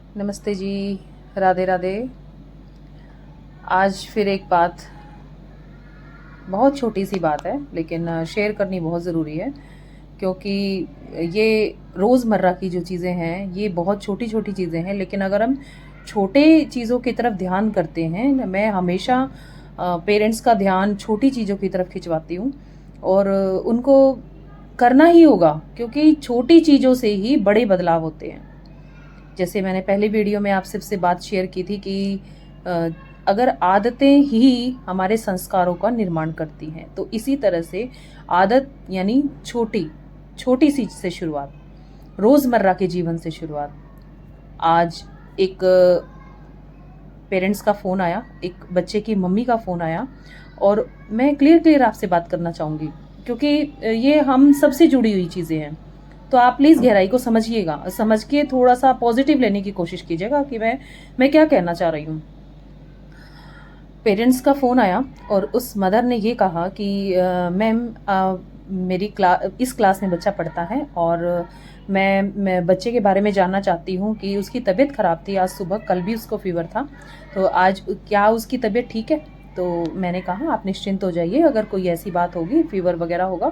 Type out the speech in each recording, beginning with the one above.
नमस्ते जी। राधे राधे। आज फिर एक बात, बहुत छोटी सी बात है लेकिन शेयर करनी बहुत ज़रूरी है, क्योंकि ये रोज़मर्रा की जो चीज़ें हैं ये बहुत छोटी छोटी चीज़ें हैं, लेकिन अगर हम छोटे चीज़ों की तरफ ध्यान करते हैं, मैं हमेशा पेरेंट्स का ध्यान छोटी चीज़ों की तरफ खिंचवाती हूँ और उनको करना ही होगा, क्योंकि छोटी चीज़ों से ही बड़े बदलाव होते हैं। जैसे मैंने पहले वीडियो में आपसे से बात शेयर की थी कि अ, अगर आदतें ही हमारे संस्कारों का निर्माण करती हैं, तो इसी तरह से आदत यानी छोटी छोटी सी से शुरुआत, रोज़मर्रा के जीवन से शुरुआत। आज एक पेरेंट्स का फ़ोन आया, एक बच्चे की मम्मी का फ़ोन आया, और मैं क्लियर क्लियर आपसे बात करना चाहूँगी, क्योंकि ये हम सबसे जुड़ी हुई चीज़ें हैं। तो आप प्लीज़ गहराई को समझिएगा, समझ के थोड़ा सा पॉजिटिव लेने की कोशिश कीजिएगा कि मैं क्या कहना चाह रही हूँ। पेरेंट्स का फ़ोन आया और उस मदर ने ये कहा कि मैम, मेरी इस क्लास में बच्चा पढ़ता है और मैं बच्चे के बारे में जानना चाहती हूँ कि उसकी तबीयत ख़राब थी आज सुबह, कल भी उसको फ़ीवर था, तो आज क्या उसकी तबीयत ठीक है? तो मैंने कहा आप निश्चिंत हो जाइए, अगर कोई ऐसी बात होगी, फ़ीवर वगैरह होगा,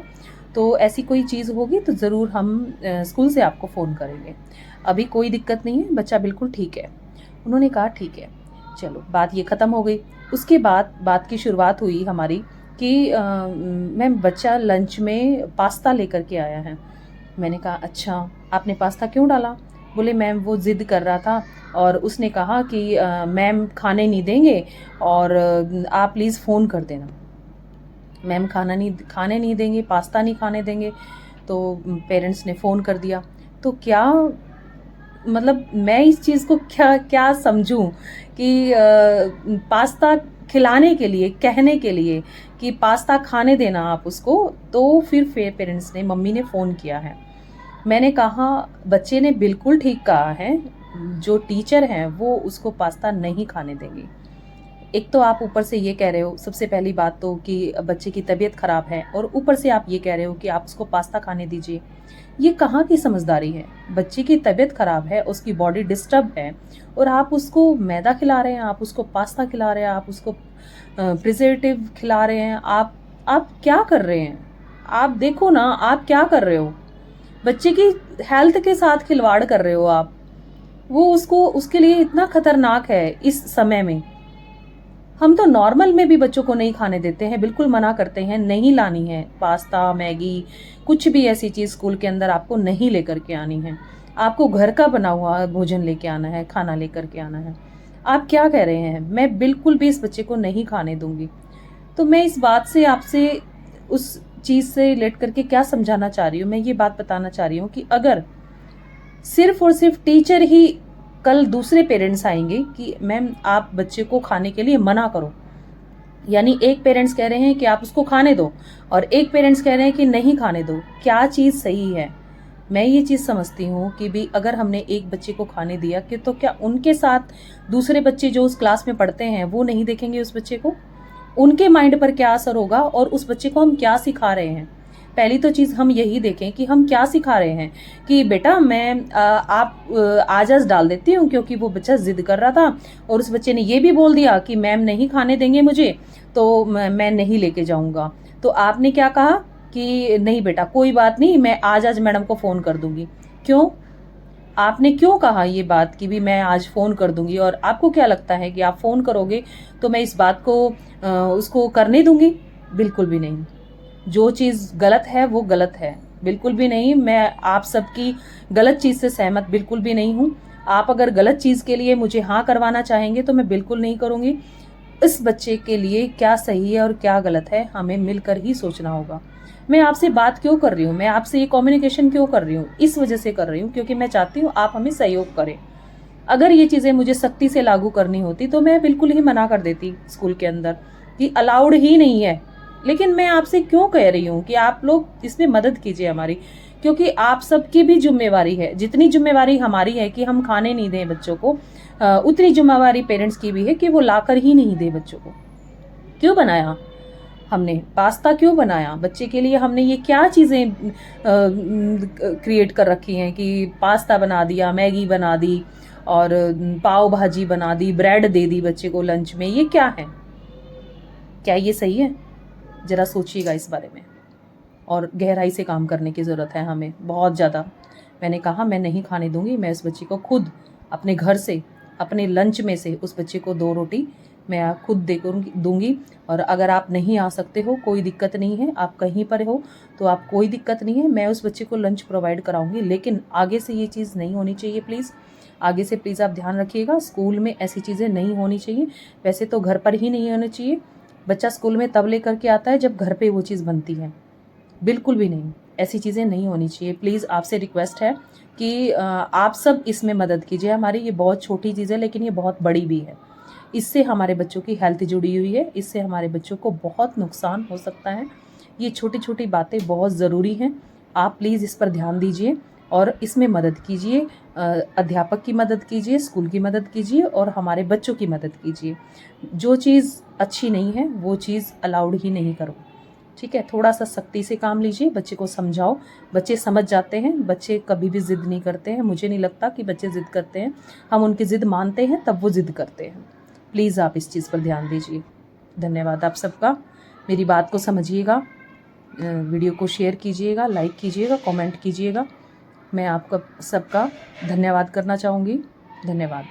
तो ऐसी कोई चीज़ होगी तो ज़रूर हम स्कूल से आपको फ़ोन करेंगे। अभी कोई दिक्कत नहीं है, बच्चा बिल्कुल ठीक है। उन्होंने कहा ठीक है, चलो बात ये ख़त्म हो गई। उसके बाद बात की शुरुआत हुई हमारी कि मैम बच्चा लंच में पास्ता लेकर के आया है। मैंने कहा अच्छा, आपने पास्ता क्यों डाला? बोले मैम वो ज़िद कर रहा था और उसने कहा कि मैम खाने नहीं देंगे और आप प्लीज़ फ़ोन कर देना। मैम खाने नहीं देंगे, पास्ता नहीं खाने देंगे, तो पेरेंट्स ने फ़ोन कर दिया। तो क्या मतलब मैं इस चीज़ को क्या क्या समझूं कि पास्ता खिलाने के लिए, कहने के लिए कि पास्ता खाने देना आप उसको, तो फिर पेरेंट्स ने, मम्मी ने फ़ोन किया है। मैंने कहा बच्चे ने बिल्कुल ठीक कहा है, जो टीचर हैं वो उसको पास्ता नहीं खाने देंगी। एक तो आप ऊपर से ये कह रहे हो, सबसे पहली बात तो कि बच्चे की तबीयत ख़राब है, और ऊपर से आप ये कह रहे हो कि आप उसको पास्ता खाने दीजिए। ये कहाँ की समझदारी है? बच्चे की तबीयत ख़राब है, उसकी बॉडी डिस्टर्ब है, और आप उसको मैदा खिला रहे हैं, आप उसको पास्ता खिला रहे हैं, आप उसको प्रिजर्वेटिव खिला रहे हैं। आप क्या कर रहे हैं? आप देखो ना, आप क्या कर रहे हो? बच्चे की हेल्थ के साथ खिलवाड़ कर रहे हो आप। वो उसको, उसके लिए इतना खतरनाक है इस समय में। हम तो नॉर्मल में भी बच्चों को नहीं खाने देते हैं, बिल्कुल मना करते हैं, नहीं लानी है पास्ता, मैगी, कुछ भी ऐसी चीज़ स्कूल के अंदर आपको नहीं लेकर के आनी है। आपको घर का बना हुआ भोजन लेके आना है, खाना लेकर के आना है। आप क्या कह रहे हैं? मैं बिल्कुल भी इस बच्चे को नहीं खाने दूंगी। तो मैं इस बात से आपसे, उस चीज़ से रिलेट करके क्या समझाना चाह रही हूँ, मैं ये बात बताना चाह रही हूँ कि अगर सिर्फ और सिर्फ टीचर ही, कल दूसरे पेरेंट्स आएंगे कि मैम आप बच्चे को खाने के लिए मना करो, यानी एक पेरेंट्स कह रहे हैं कि आप उसको खाने दो और एक पेरेंट्स कह रहे हैं कि नहीं खाने दो, क्या चीज़ सही है? मैं ये चीज़ समझती हूँ कि भी अगर हमने एक बच्चे को खाने दिया कि तो क्या उनके साथ दूसरे बच्चे जो उस क्लास में पढ़ते हैं वो नहीं देखेंगे उस बच्चे को? उनके माइंड पर क्या असर होगा और उस बच्चे को हम क्या सिखा रहे हैं? पहली तो चीज़ हम यही देखें कि हम क्या सिखा रहे हैं कि बेटा मैं आप आज डाल देती हूँ, क्योंकि वो बच्चा ज़िद कर रहा था और उस बच्चे ने ये भी बोल दिया कि मैम नहीं खाने देंगे मुझे, तो मैं नहीं लेके जाऊँगा। तो आपने क्या कहा कि नहीं बेटा कोई बात नहीं, मैं आज मैडम को फ़ोन कर दूँगी। क्यों? आपने क्यों कहा ये बात कि भी मैं आज फ़ोन कर दूँगी, और आपको क्या लगता है कि आप फ़ोन करोगे तो मैं इस बात को उसको करने दूँगी? बिल्कुल भी नहीं। जो चीज़ गलत है वो गलत है, बिल्कुल भी नहीं। मैं आप सबकी गलत चीज़ से सहमत बिल्कुल भी नहीं हूँ। आप अगर गलत चीज़ के लिए मुझे हाँ करवाना चाहेंगे तो मैं बिल्कुल नहीं करूँगी। इस बच्चे के लिए क्या सही है और क्या गलत है, हमें मिलकर ही सोचना होगा। मैं आपसे बात क्यों कर रही हूँ, मैं आपसे ये कम्युनिकेशन क्यों कर रही हूँ? इस वजह से कर रही हूँ क्योंकि मैं चाहती हूँ आप हमें सहयोग करें। अगर ये चीज़ें मुझे सख्ती से लागू करनी होती तो मैं बिल्कुल ही मना कर देती स्कूल के अंदर कि अलाउड ही नहीं है। लेकिन मैं आपसे क्यों कह रही हूँ कि आप लोग इसमें मदद कीजिए हमारी, क्योंकि आप सबकी भी जिम्मेवारी है। जितनी जिम्मेवारी हमारी है कि हम खाने नहीं दें बच्चों को, उतनी जिम्मेवारी पेरेंट्स की भी है कि वो लाकर ही नहीं दे बच्चों को। क्यों बनाया हमने पास्ता? क्यों बनाया बच्चे के लिए? हमने ये क्या चीज़ें क्रिएट कर रखी हैं कि पास्ता बना दिया, मैगी बना दी, और पाव भाजी बना दी, ब्रेड दे दी बच्चे को लंच में, ये क्या है? क्या ये सही है? ज़रा सोचिएगा इस बारे में, और गहराई से काम करने की ज़रूरत है हमें, बहुत ज़्यादा। मैंने कहा मैं नहीं खाने दूँगी, मैं उस बच्चे को खुद अपने घर से, अपने लंच में से उस बच्चे को 2 रोटी मैं खुद दे दूँगी। और अगर आप नहीं आ सकते हो, कोई दिक्कत नहीं है, आप कहीं पर हो तो आप, कोई दिक्कत नहीं है, मैं उस बच्चे को लंच प्रोवाइड कराऊँगी। लेकिन आगे से ये चीज़ नहीं होनी चाहिए प्लीज़। आगे से प्लीज़ आप ध्यान रखिएगा, स्कूल में ऐसी चीज़ें नहीं होनी चाहिए। वैसे तो घर पर ही नहीं होनी चाहिए, बच्चा स्कूल में तब लेकर के आता है जब घर पे वो चीज़ बनती है। बिल्कुल भी नहीं, ऐसी चीज़ें नहीं होनी चाहिए। प्लीज़ आपसे रिक्वेस्ट है कि आप सब इसमें मदद कीजिए हमारी। ये बहुत छोटी चीज़ है लेकिन ये बहुत बड़ी भी है। इससे हमारे बच्चों की हेल्थ जुड़ी हुई है, इससे हमारे बच्चों को बहुत नुकसान हो सकता है। ये छोटी-छोटी बातें बहुत ज़रूरी हैं। आप प्लीज़ इस पर ध्यान दीजिए और इसमें मदद कीजिए। अध्यापक की मदद कीजिए, स्कूल की मदद कीजिए और हमारे बच्चों की मदद कीजिए। जो चीज़ अच्छी नहीं है, वो चीज़ अलाउड ही नहीं करो। ठीक है? थोड़ा-सा सख्ती से काम लीजिए, बच्चे को समझाओ, बच्चे समझ जाते हैं, बच्चे कभी भी ज़िद नहीं करते हैं। मुझे नहीं लगता कि बच्चे ज़िद करते हैं, हम उनकी ज़िद मानते हैं तब वो ज़िद करते हैं। प्लीज़ आप इस चीज़ पर ध्यान दीजिए। धन्यवाद आप सबका। मेरी बात को समझिएगा, वीडियो को शेयर कीजिएगा, लाइक कीजिएगा, कमेंट कीजिएगा। मैं आपका सबका धन्यवाद करना चाहूँगी। धन्यवाद।